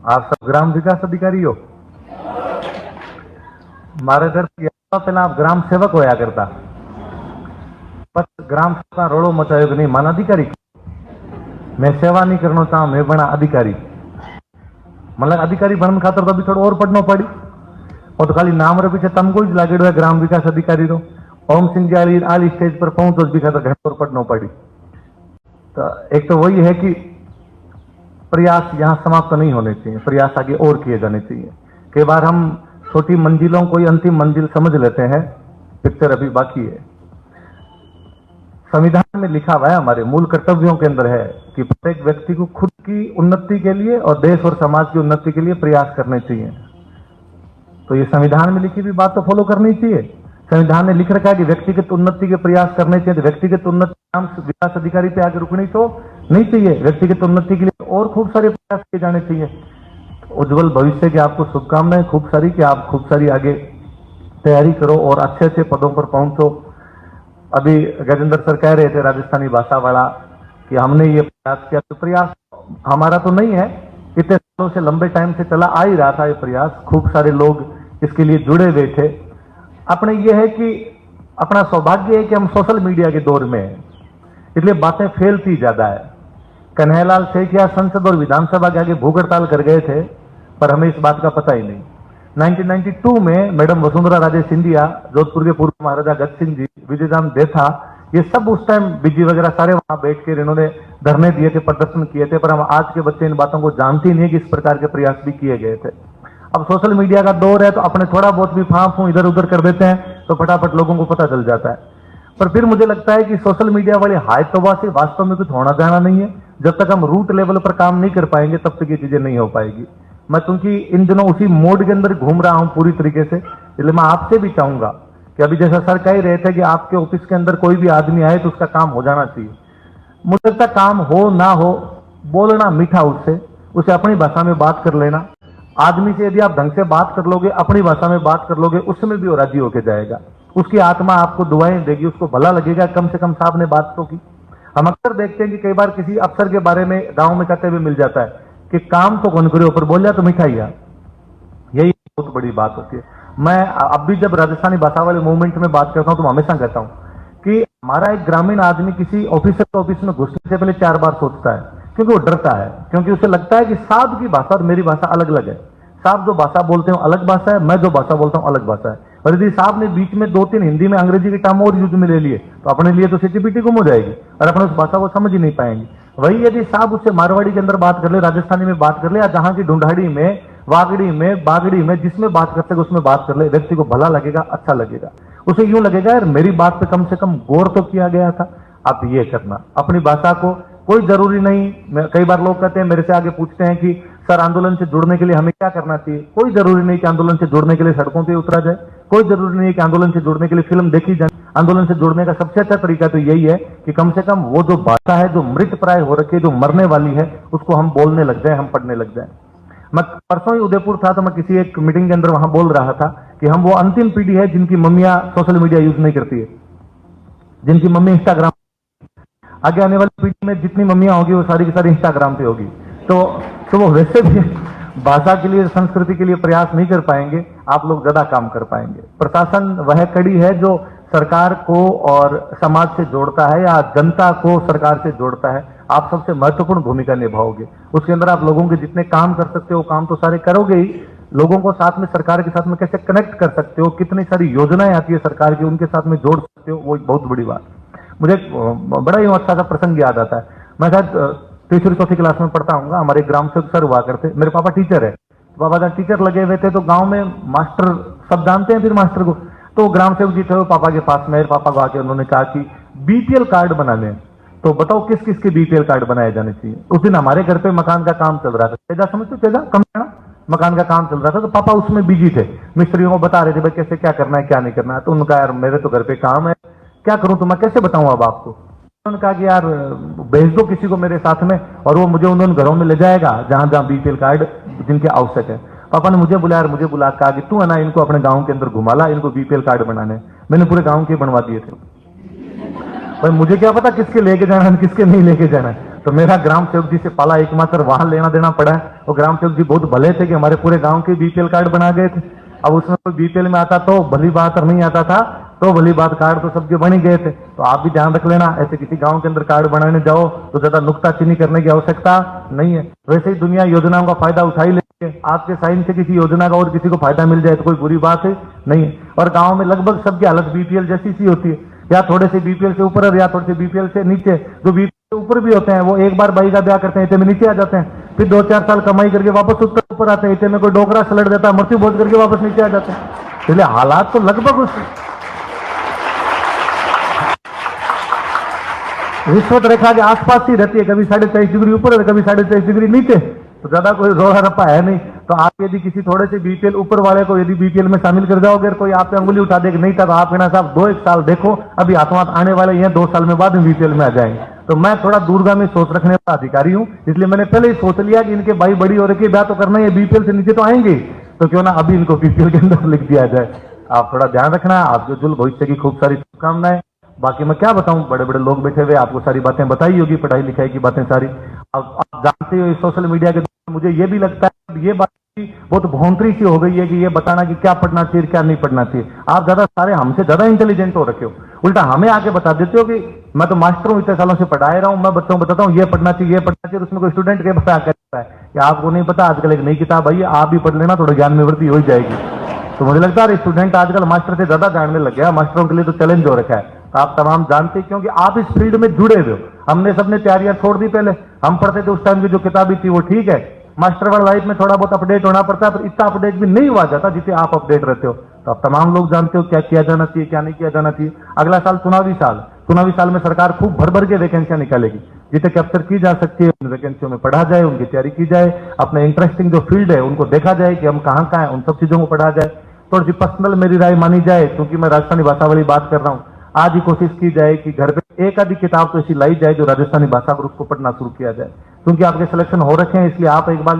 आप सब ग्राम विकास अधिकारी हो। मारे घर पहला आप ग्राम सेवक होया करता, बस ग्राम सेवक रोड़ो मचायो कि नहीं मान अधिकारी मैं सेवा नहीं करना चाहूं, मैं बना अधिकारी। मतलब अधिकारी बनने खातर तो अभी थोड़ा और पढ़ना पड़ी, और तो खाली नाम रे पीछे तमको ही लागेड़ो है ग्राम विकास अधिकारी रो। ओम सिंह जी आली स्टेज पर पहुंचो भी खातर घंटे और पढ़ना पड़ी। तो एक तो वही है कि प्रयास यहां समाप्त नहीं होने चाहिए, प्रयास आगे और किए जाने चाहिए। कई बार हम छोटी मंजिलों को ही अंतिम मंजिल समझ लेते हैं, पिक्चर अभी बाकी है। संविधान में लिखा हुआ है, हमारे मूल कर्तव्यों के अंदर है कि प्रत्येक व्यक्ति को खुद की उन्नति के लिए और देश और समाज की उन्नति के लिए प्रयास करने चाहिए। तो ये संविधान में लिखी हुई बात तो फॉलो करनी चाहिए। संविधान ने लिख रखा है कि व्यक्तिगत उन्नति के प्रयास करने चाहिए, तो व्यक्तिगत उन्नति नाम विकास अधिकारी पे आगे रुकनी तो नहीं चाहिए। व्यक्तिगत उन्नति के लिए और खूब सारे प्रयास किए जाने चाहिए। उज्जवल भविष्य की आपको शुभकामनाएं खूब सारी, कि आप खूब सारी आगे तैयारी करो और अच्छे अच्छे पदों पर पहुंचो। अभी गजेंद्र सर कह रहे थे राजस्थानी भाषा वाला कि हमने ये प्रयास किया, तो प्रयास हमारा तो नहीं है, इतने सालों से लंबे टाइम से चला आ ही रहा था ये प्रयास, खूब सारे लोग इसके लिए जुड़े हुए थे। अपने ये है कि अपना सौभाग्य है कि हम सोशल मीडिया के दौर में हैं, इसलिए बातें फैलती ज्यादा है। कन्हैयालाल सेठिया संसद और विधानसभा के आगे भूख हड़ताल कर गए थे, पर हमें इस बात का पता ही नहीं। 1992 में मैडम वसुंधरा राजे सिंधिया, जोधपुर के पूर्व महाराजा गज सिंह जी, विजयदान देथा, ये सब उस टाइम बिजी वगैरह सारे वहां बैठ कर इन्होंने धरने दिए थे, प्रदर्शन किए थे। पर हम आज के बच्चे इन बातों को जानते ही नहीं कि इस प्रकार के प्रयास भी किए गए थे। अब सोशल मीडिया का दौर है, तो अपने थोड़ा बहुत भी फांफू इधर उधर कर देते हैं तो फटाफट लोगों को पता चल जाता है। पर फिर मुझे लगता है कि सोशल मीडिया वाले हाय तौबा से वास्तव में कुछ होना जाना नहीं है। जब तक हम रूट लेवल पर काम नहीं कर पाएंगे तब तक ये चीजें नहीं हो पाएगी। मैं क्योंकि इन दिनों उसी मोड के अंदर घूम रहा हूं पूरी तरीके से, इसलिए मैं आपसे भी चाहूंगा कि अभी जैसा सर कह ही रहे थे कि आपके ऑफिस के अंदर कोई भी आदमी आए तो उसका काम हो जाना चाहिए। मुझे लगता है काम हो ना हो, बोलना मीठा उससे, उसे अपनी भाषा में बात कर लेना। आदमी से यदि आप ढंग से बात कर लोगे, अपनी भाषा में बात कर लोगे, उसमें भी वो राजी होके जाएगा। उसकी आत्मा आपको दुआएं देगी, उसको भला लगेगा, कम से कम साहब ने बात तो की। हम अक्सर देखते हैं कि कई बार किसी अफसर के बारे में गांव में कहते हुए मिल जाता है कि काम तो कौन करे, ऊपर बोल जाए तो मिठाइया। यही बहुत बड़ी बात होती है। मैं अब भी जब राजस्थानी भाषा वाले मूवमेंट में बात करता हूं तो मैं हमेशा कहता हूं कि हमारा एक ग्रामीण आदमी किसी ऑफिसर के ऑफिस में घुसने से पहले 4 बार सोचता है, क्योंकि वो डरता है, क्योंकि उसे लगता है कि साहब की भाषा और मेरी भाषा अलग अलग है। साहब जो भाषा बोलते हैं अलग भाषा है, मैं जो भाषा बोलता हूं अलग भाषा है। और यदि साहब ने बीच में 2-3 हिंदी में अंग्रेजी के टर्म और यूज में ले लिए तो अपने लिए तो सिटी गुम हो जाएगी और अपने उस भाषा को समझ ही नहीं पाएंगे। वही यदि साहब उससे मारवाड़ी के अंदर बात कर ले, राजस्थानी में बात कर ले, या जहां की ढूंढाड़ी में, वागड़ी में, बागड़ी में, जिसमें बात कर सके उसमें बात कर ले, व्यक्ति को भला लगेगा, अच्छा लगेगा। उसे यूं लगेगा यार मेरी बात पे कम से कम गौर तो किया गया था। आप ये करना अपनी भाषा को, कोई जरूरी नहीं। कई बार लोग कहते हैं, मेरे से आगे पूछते हैं कि सर आंदोलन से जुड़ने के लिए हमें क्या करना चाहिए। कोई जरूरी नहीं कि आंदोलन से जुड़ने के लिए सड़कों पे उतरा जाए, कोई जरूरी नहीं कि आंदोलन से जुड़ने के लिए फिल्म देखी जाए। आंदोलन से जुड़ने का सबसे अच्छा तरीका तो यही है कि कम से कम वो जो भाषा है जो मृत प्राय हो रखी है, जो मरने वाली है, उसको हम बोलने लग जाए, हम पढ़ने लग जाए। मैं परसों ही उदयपुर था तो मैं किसी एक मीटिंग के अंदर वहां बोल रहा था कि हम वो अंतिम पीढ़ी है जिनकी मम्मियां सोशल मीडिया यूज नहीं करती है, जिनकी मम्मी इंस्टाग्राम। आगे आने वाली पीढ़ी में जितनी मम्मियां होगी वो सारी की सारी इंस्टाग्राम पे होगी, तो वो वैसे भी भाषा के लिए, संस्कृति के लिए प्रयास नहीं कर पाएंगे। आप लोग ज्यादा काम कर पाएंगे। प्रशासन वह कड़ी है जो सरकार को और समाज से जोड़ता है या जनता को सरकार से जोड़ता है। आप सबसे महत्वपूर्ण भूमिका निभाओगे। उसके अंदर आप लोगों के जितने काम कर सकते हो काम तो सारे करोगे ही, लोगों को साथ में, सरकार के साथ में कैसे कनेक्ट कर सकते हो, कितनी सारी योजनाएं आती है सरकार की, उनके साथ में जोड़ सकते हो, वो एक बहुत बड़ी बात। मुझे बड़ा ही अच्छा सा प्रसंग याद आता है। मैं शायद 3री-4थी क्लास में पढ़ता हूँ। हमारे ग्राम सेवक सर हुआ करते, मेरे पापा टीचर है, पापा जब टीचर लगे हुए थे तो गांव में मास्टर सब जानते हैं, फिर मास्टर को, तो ग्राम सेवक जी थे वो पापा के पास, मेरे पापा को आके उन्होंने कहा कि बीपीएल कार्ड बनाने, तो बताओ किस किस के बीपीएल कार्ड बनाए जाने चाहिए। उस दिन हमारे घर पे मकान का काम चल रहा था, तेजा समझते, तेजा कम मकान का काम चल रहा था, तो पापा उसमें बिजी थे, मिस्त्रियों को बता रहे थे भाई कैसे क्या करना है क्या नहीं करना है। तो उनका यार मेरे तो घर पे काम है, क्या करूं, तो मैं कैसे बताऊं अब आपको। उन्होंने कहा कि यार भेज दो किसी को मेरे साथ में और वो मुझे उन घरों में ले जाएगा जहां जहां बीपीएल कार्ड जिनके आवश्यक है। पापा ने मुझे बुलाया, मुझे बुला कहा कि तू है ना इनको अपने गांव के अंदर घुमा ला, इनको बीपीएल कार्ड बनाने। मैंने पूरे गांव के बनवा दिए थे। भाई मुझे क्या पता किसके लेके जाना है किसके नहीं लेके जाना है। तो मेरा ग्राम सेवक जी से पाला एकमात्र वहां लेना देना पड़ा है। और ग्राम सेवक जी बहुत भले थे कि हमारे पूरे गांव के बीपीएल कार्ड बना गए थे। अब उसमें कोई बीपीएल में आता तो भली बात, और नहीं आता था तो भली बात, कार्ड तो सबके बन ही गए थे। तो आप भी ध्यान रख लेना, ऐसे किसी गांव के अंदर कार्ड बनाने जाओ तो ज्यादा नुक्ताचीनी करने की आवश्यकता नहीं है। वैसे ही दुनिया योजनाओं का फायदा उठा ही लेती है। आपके साइन से किसी योजना का और किसी को फायदा मिल जाए तो कोई बुरी बात है नहीं है। और गाँव में लगभग सबकी हालत बीपीएल जैसी सी होती है, या थोड़े से बीपीएल से ऊपर या थोड़े से बीपीएल से नीचे। जो बीपीएल से ऊपर भी होते हैं वो एक बार भाई का ब्याह करते हैं, इतने में नीचे आ जाते हैं, फिर 2-4 साल कमाई करके वापस ऊपर आते हैं, इतने में कोई डोकरा सलट देता है, मृत्यु भोज करके वापस नीचे आ जाते हैं। इसलिए हालात तो लगभग उस रिश्वत रेखा के आसपास ही रहती है, कभी 23.5 डिग्री ऊपर है, कभी 23.5 डिग्री नीचे, तो ज्यादा कोई रोड़ा रप्पा है नहीं। तो आप यदि किसी थोड़े से बीपीएल ऊपर वाले को यदि बीपीएल में शामिल कर जाओगे, कोई आप पे अंगुली उठा देगा नहीं था, तो आप कहना साहब 2-1 साल देखो, अभी हाथों हाथ आने वाले हैं, 2 साल में बाद में बीपीएल में आ जाएंगे। तो मैं थोड़ा दूरगामी सोच रखने वाला अधिकारी हूं, इसलिए मैंने पहले ही सोच लिया कि इनके भाई बड़ी हो रखी है, ब्याह तो करना है, बीपीएल से नीचे तो आएंगे, तो क्यों ना अभी इनको बीपीएल के अंदर लिख दिया जाए। आप थोड़ा ध्यान रखना, आपके उज्जवल भविष्य की खूब सारी शुभकामनाएं। बाकी मैं क्या बताऊं, बड़े बड़े लोग बैठे हुए, आपको सारी बातें बताई होगी, पढ़ाई लिखाई की बातें सारी। अब आप जानते हो इस सोशल मीडिया के द्वारा मुझे ये भी लगता है ये बात बहुत भौंतरी सी हो गई है कि ये बताना कि क्या पढ़ना चाहिए क्या नहीं पढ़ना चाहिए। आप ज्यादा सारे हमसे ज्यादा इंटेलिजेंट हो रखे हो, उल्टा हमें आके बता देते हो कि मैं तो मास्टर हूं, इतने सालों से पढ़ा रहा हूं, मैं बच्चों को बताता हूं ये पढ़ना चाहिए ये पढ़ना चाहिए। उसमें कोई स्टूडेंट के पता करता है कि आपको नहीं पता, आजकल एक नई किताब आई है, आप भी पढ़ लेना, थोड़ा ज्ञान में वृद्धि हो जाएगी। तो मुझे लगता है स्टूडेंट आजकल मास्टर से ज्यादा जानने लग गया, मास्टरों के लिए तो चैलेंज हो रखा है। तो आप तमाम जानते क्योंकि आप इस फील्ड में जुड़े हुए हो। हमने सबने तैयारियां छोड़ दी, पहले हम पढ़ते थे उस टाइम की जो किताबी थी वो ठीक है, मास्टर वाला लाइफ में थोड़ा बहुत अपडेट होना पड़ता है, पर इतना अपडेट भी नहीं हुआ जाता जिसे आप अपडेट रहते हो। तो आप तमाम लोग जानते हो क्या किया जाना चाहिए क्या नहीं किया जाना चाहिए। अगला साल चुनावी साल में सरकार खूब भर भर के वैकेंसियां निकालेगी, जिसे कैप्चर की जा सकती है, उन वैकेंसियों में पढ़ा जाए, उनकी तैयारी की जाए, अपने इंटरेस्टिंग जो फील्ड है उनको देखा जाए कि हम कहाँ है, उन सब चीजों को पढ़ा जाए। थोड़ी सी पर्सनल मेरी राय मानी जाए, क्योंकि मैं राजस्थानी भाषा वाली बात कर रहा हूँ, आज ही कोशिश की जाए कि घर पे एक आधी किताब तो ऐसी लाई जाए जो राजस्थानी भाषा पर उसको पढ़ना शुरू किया जाए। क्योंकि आपके सिलेक्शन हो रखे हैं, इसलिए आप एक बार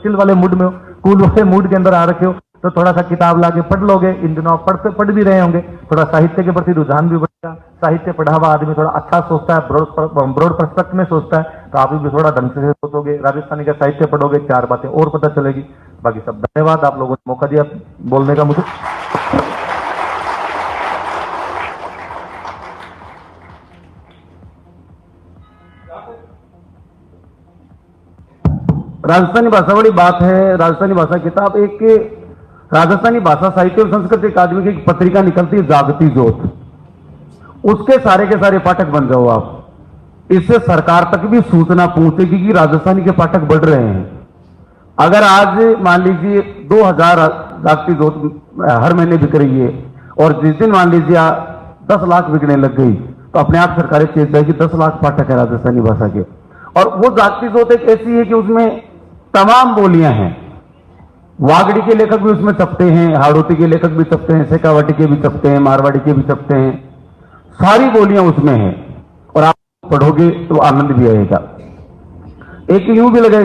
चिल वाले मूड में हो, कूल वाले मूड के अंदर आ रखे हो, तो थोड़ा सा किताब लाके पढ़ लोगे। इन दिनों आप पढ़ भी रहे होंगे, थोड़ा साहित्य के प्रति रुझान भी बढ़ेगा। साहित्य पढ़ा हुआ आदमी थोड़ा अच्छा सोचता है, ब्रॉड पर्सपेक्टिव में सोचता है, तो आप भी थोड़ा ढंग से सोचोगे, राजस्थानी का साहित्य पढ़ोगे, 4 बातें और पता चलेगी। बाकी सब धन्यवाद, आप लोगों ने मौका दिया बोलने का मुझे। राजस्थानी भाषा बड़ी बात है। राजस्थानी भाषा किताब एक राजस्थानी भाषा साहित्य और संस्कृति अकादमी की एक पत्रिका निकलती है जागती ज्योत, उसके सारे के सारे पाठक बन जाओ आप। इससे सरकार तक भी सूचना पहुंचेगी कि राजस्थानी के पाठक बढ़ रहे हैं। अगर आज मान लीजिए 2000 जागती ज्योत हर महीने बिक रही है, और जिस दिन मान लीजिए 10 लाख बिकने लग गई, तो अपने आप सरकारें चेत जाएगी 10 लाख पाठक है राजस्थानी भाषा के। और वो जागती ज्योत एक ऐसी है कि उसमें तमाम बोलियां हैं। वागड़ी के लेखक भी उसमें छपते हैं, हाड़ौती के लेखक भी छपते हैं, शेखावाटी के भी छपते हैं, मारवाड़ी के भी छपते हैं, सारी बोलियां उसमें हैं। और आप पढ़ोगे तो आनंद भी आएगा। एक यूं भी लगेगा